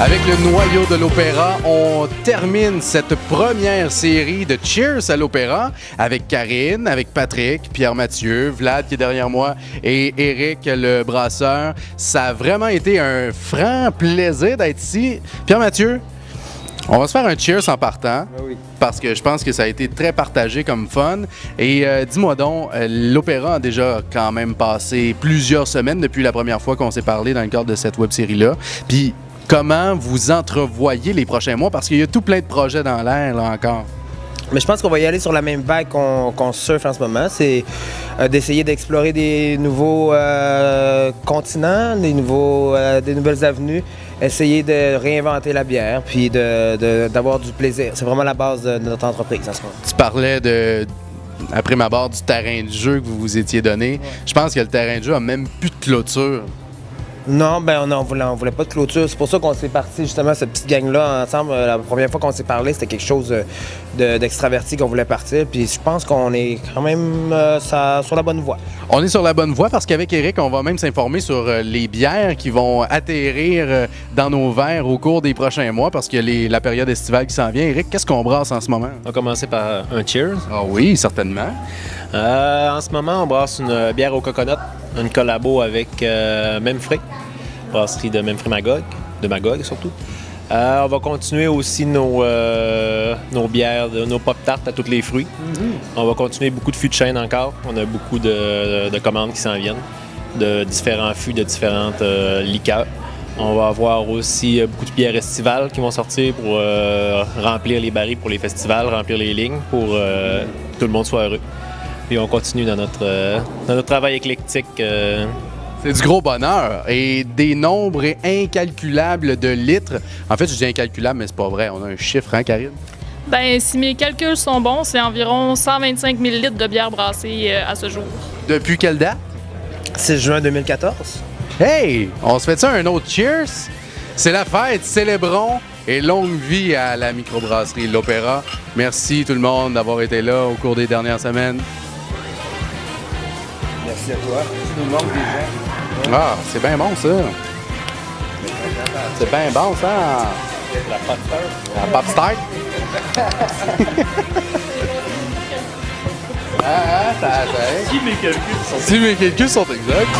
Avec le noyau de l'opéra, on termine cette première série de Cheers à l'opéra avec Karine, avec Patrick, Pierre-Mathieu, Vlad qui est derrière moi et Éric le brasseur. Ça a vraiment été un franc plaisir d'être ici. Pierre-Mathieu, on va se faire un Cheers en partant. Oui. Parce que je pense que ça a été très partagé comme fun. Et dis-moi donc, l'opéra a déjà quand même passé plusieurs semaines depuis la première fois qu'on s'est parlé dans le cadre de cette web-série-là. Puis comment vous entrevoyez les prochains mois? Parce qu'il y a tout plein de projets dans l'air, là, encore. Mais je pense qu'on va y aller sur la même vague qu'on surfe en ce moment. C'est d'essayer d'explorer des nouveaux continents, des nouvelles avenues, essayer de réinventer la bière, puis d'avoir du plaisir. C'est vraiment la base de notre entreprise en ce moment. Tu parlais après ma barre, du terrain de jeu que vous vous étiez donné. Ouais. Je pense que le terrain de jeu a même plus de clôture. Non, ben on voulait pas de clôture. C'est pour ça qu'on s'est parti justement cette petite gang-là ensemble. La première fois qu'on s'est parlé, c'était quelque chose d'extraverti qu'on voulait partir. Puis je pense qu'on est quand même sur la bonne voie. On est sur la bonne voie parce qu'avec Éric, on va même s'informer sur les bières qui vont atterrir dans nos verres au cours des prochains mois parce qu'il y a la période estivale qui s'en vient. Éric, qu'est-ce qu'on brasse en ce moment? On va commencer par un Cheers. Ah oui, certainement. En ce moment, on brasse une bière au coconut, une collabo avec Memfrey, brasserie de Memfrey Magog, de Magog surtout. On va continuer aussi nos bières, nos pop-tarts à tous les fruits. On va continuer beaucoup de fûts de chêne encore. On a beaucoup de commandes qui s'en viennent, de différents fûts, de différentes liqueurs. On va avoir aussi beaucoup de bières estivales qui vont sortir pour remplir les barils pour les festivals, remplir les lignes pour que tout le monde soit heureux. Puis on continue dans notre travail éclectique. C'est du gros bonheur et des nombres incalculables de litres. En fait, je dis incalculable, mais c'est pas vrai. On a un chiffre, hein, Karine? Bien, si mes calculs sont bons, c'est environ 125 000 litres de bière brassée à ce jour. Depuis quelle date? 6 juin 2014. Hey! On se fait ça un autre Cheers? C'est la fête, célébrons et longue vie à la microbrasserie L'Opéra. Merci tout le monde d'avoir été là au cours des dernières semaines. Merci à toi. Tu nous manques des gens. Ah, c'est bien bon, ça. C'est bien bon, ça. La pop start. La pop start. Si mes calculs sont exacts.